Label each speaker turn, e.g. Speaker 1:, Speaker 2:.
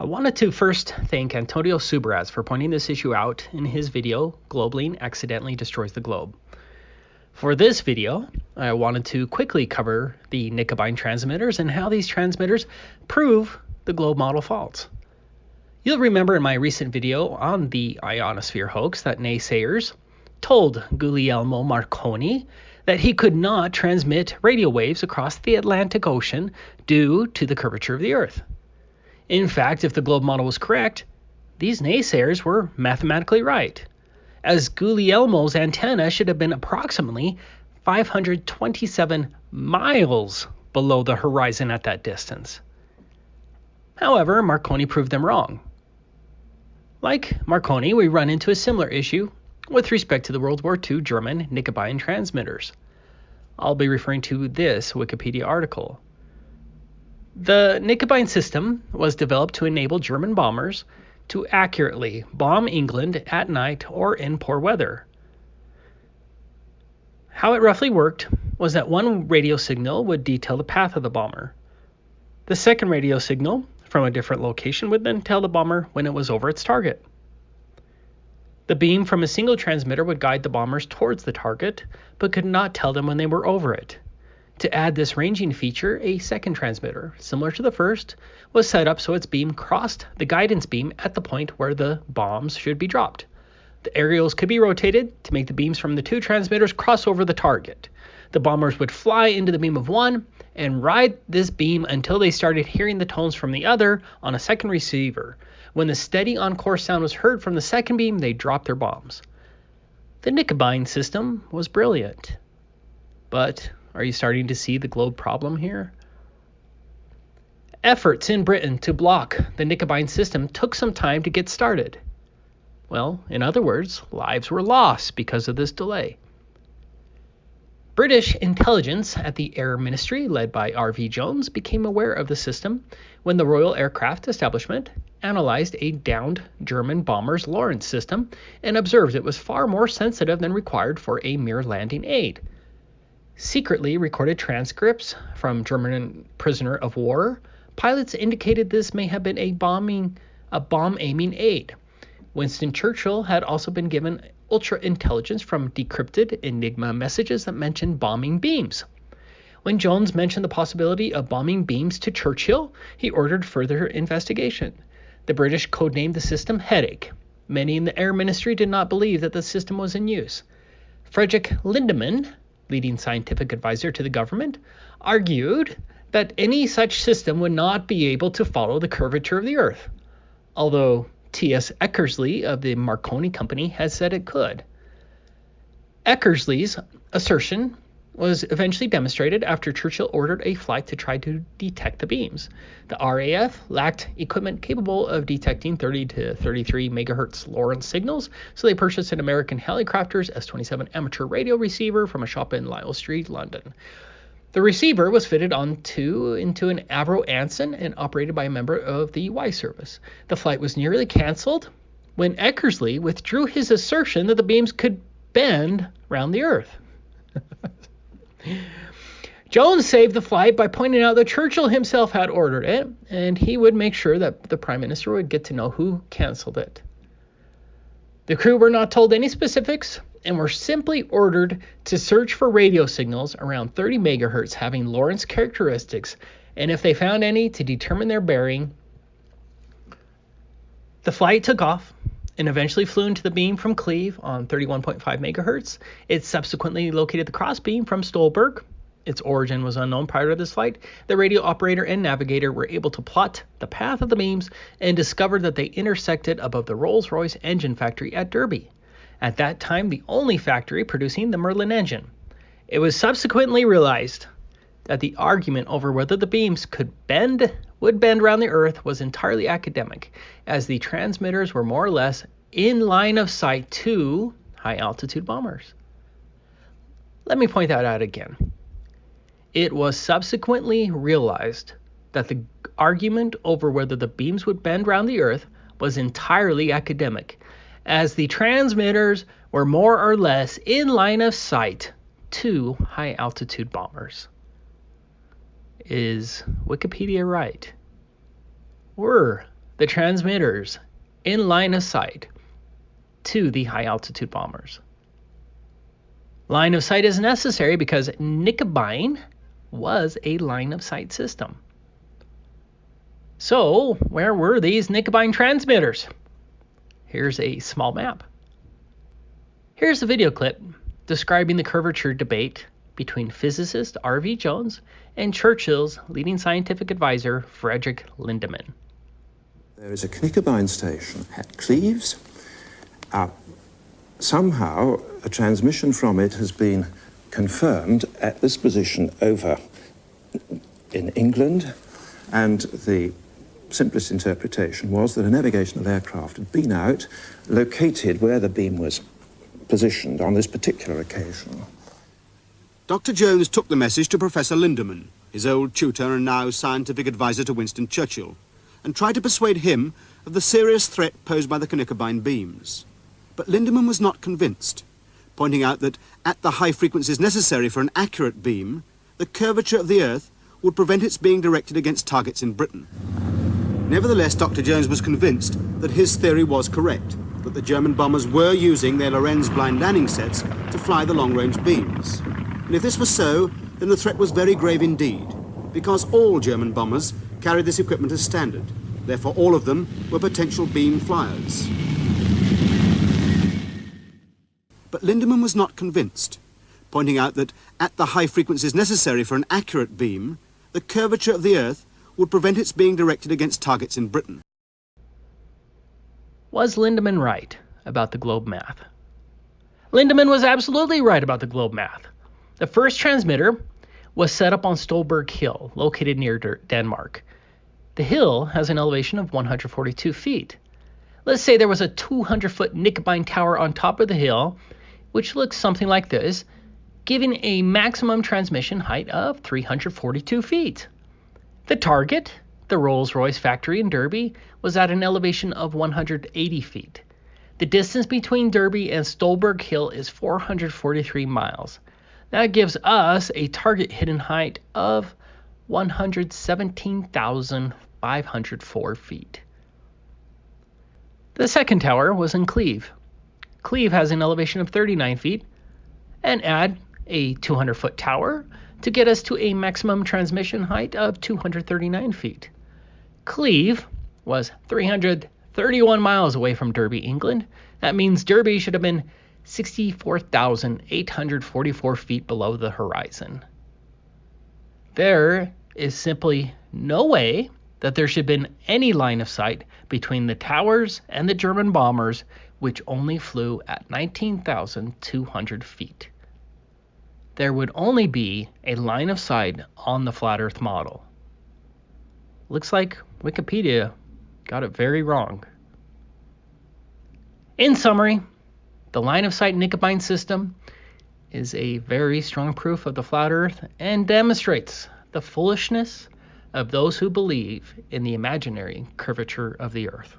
Speaker 1: I wanted to first thank Antonio Subraz for pointing this issue out in his video, Globaling Accidentally Destroys the Globe. For this video, I wanted to quickly cover the Knickebein transmitters and how these transmitters prove the globe model faults. You'll remember in my recent video on the ionosphere hoax that naysayers told Guglielmo Marconi that he could not transmit radio waves across the Atlantic Ocean due to the curvature of the Earth. In fact, if the globe model was correct, these naysayers were mathematically right, as Guglielmo's antenna should have been approximately 527 miles below the horizon at that distance. However, Marconi proved them wrong. Like Marconi, we run into a similar issue with respect to the World War II German Knickebein transmitters. I'll be referring to this Wikipedia article. The Knickebein system was developed to enable German bombers to accurately bomb England at night or in poor weather. How it roughly worked was that one radio signal would detail the path of the bomber. The second radio signal from a different location would then tell the bomber when it was over its target. The beam from a single transmitter would guide the bombers towards the target, but could not tell them when they were over it. To add this ranging feature, a second transmitter, similar to the first, was set up so its beam crossed the guidance beam at the point where the bombs should be dropped. The aerials could be rotated to make the beams from the two transmitters cross over the target. The bombers would fly into the beam of one and ride this beam until they started hearing the tones from the other on a second receiver. When the steady on-course sound was heard from the second beam, they dropped their bombs. The Knickebein system was brilliant. But are you starting to see the globe problem here? Efforts in Britain to block the Knickebein system took some time to get started. Well, in other words, lives were lost because of this delay. British intelligence at the Air Ministry, led by R.V. Jones, became aware of the system when the Royal Aircraft Establishment analyzed a downed German bomber's Lorentz system and observed it was far more sensitive than required for a mere landing aid. Secretly recorded transcripts from German prisoner of war pilots indicated this may have been a bomb-aiming aid. Winston Churchill had also been given ultra-intelligence from decrypted Enigma messages that mentioned bombing beams. When Jones mentioned the possibility of bombing beams to Churchill, he ordered further investigation. The British codenamed the system Headache. Many in the Air Ministry did not believe that the system was in use. Frederick Lindemann, leading scientific advisor to the government, argued that any such system would not be able to follow the curvature of the Earth, although T.S. Eckersley of the Marconi Company has said it could. Eckersley's assertion was eventually demonstrated after Churchill ordered a flight to try to detect the beams. The RAF lacked equipment capable of detecting 30 to 33 megahertz Lorentz signals, so they purchased an American Helicopter's S-27 amateur radio receiver from a shop in Lisle Street, London. The receiver was fitted into an Avro Anson and operated by a member of the Y Service. The flight was nearly canceled when Eckersley withdrew his assertion that the beams could bend round the Earth. Jones saved the flight by pointing out that Churchill himself had ordered it, and he would make sure that the Prime Minister would get to know who canceled it. The crew were not told any specifics and were simply ordered to search for radio signals around 30 megahertz having Lorentz characteristics, and if they found any, to determine their bearing. The flight took off and eventually flew into the beam from Cleve on 31.5 megahertz. It subsequently located the crossbeam from Stolberg. Its origin was unknown prior to this flight. The radio operator and navigator were able to plot the path of the beams and discovered that they intersected above the Rolls-Royce engine factory at Derby, at that time the only factory producing the Merlin engine. It was subsequently realized that the argument over whether the beams would bend around the Earth was entirely academic, as the transmitters were more or less in line of sight to high-altitude bombers. Let me point that out again. It was subsequently realized that the argument over whether the beams would bend around the Earth was entirely academic, as the transmitters were more or less in line of sight to high-altitude bombers. Is Wikipedia right? Were the transmitters in line of sight to the high altitude bombers. Line of sight is necessary because Knickebein was a line of sight system. So, where were these Knickebein transmitters? Here's a small map. Here's a video clip describing the curvature debate between physicist R.V. Jones and Churchill's leading scientific advisor, Frederick Lindemann.
Speaker 2: There is a Knickebein station at Cleves. Somehow, a transmission from it has been confirmed at this position over in England, and the simplest interpretation was that a navigational aircraft had been out, located where the beam was positioned on this particular occasion.
Speaker 3: Dr. Jones took the message to Professor Lindemann, his old tutor and now scientific advisor to Winston Churchill, and tried to persuade him of the serious threat posed by the Knickebein beams. But Lindemann was not convinced, pointing out that at the high frequencies necessary for an accurate beam, the curvature of the Earth would prevent its being directed against targets in Britain. Nevertheless, Dr. Jones was convinced that his theory was correct, that the German bombers were using their Lorenz blind landing sets to fly the long-range beams. And if this was so, then the threat was very grave indeed, because all German bombers carried this equipment as standard. Therefore, all of them were potential beam flyers. But Lindemann was not convinced, pointing out that at the high frequencies necessary for an accurate beam, the curvature of the Earth would prevent its being directed against targets in Britain.
Speaker 1: Was Lindemann right about the globe math? Lindemann was absolutely right about the globe math. The first transmitter was set up on Stolberg Hill, located near Denmark. The hill has an elevation of 142 feet. Let's say there was a 200-foot Knickebein tower on top of the hill, which looks something like this, giving a maximum transmission height of 342 feet. The target, the Rolls-Royce factory in Derby, was at an elevation of 180 feet. The distance between Derby and Stolberg Hill is 443 miles. That gives us a target hidden height of 117,504 feet. The second tower was in Cleve. Cleve has an elevation of 39 feet, and add a 200-foot tower to get us to a maximum transmission height of 239 feet. Cleve was 331 miles away from Derby, England. That means Derby should have been 64,844 feet below the horizon. There is simply no way that there should have been any line of sight between the towers and the German bombers, which only flew at 19,200 feet. There would only be a line of sight on the flat Earth model. Looks like Wikipedia got it very wrong. In summary, the line of sight Knickebein system is a very strong proof of the flat Earth and demonstrates the foolishness of those who believe in the imaginary curvature of the Earth.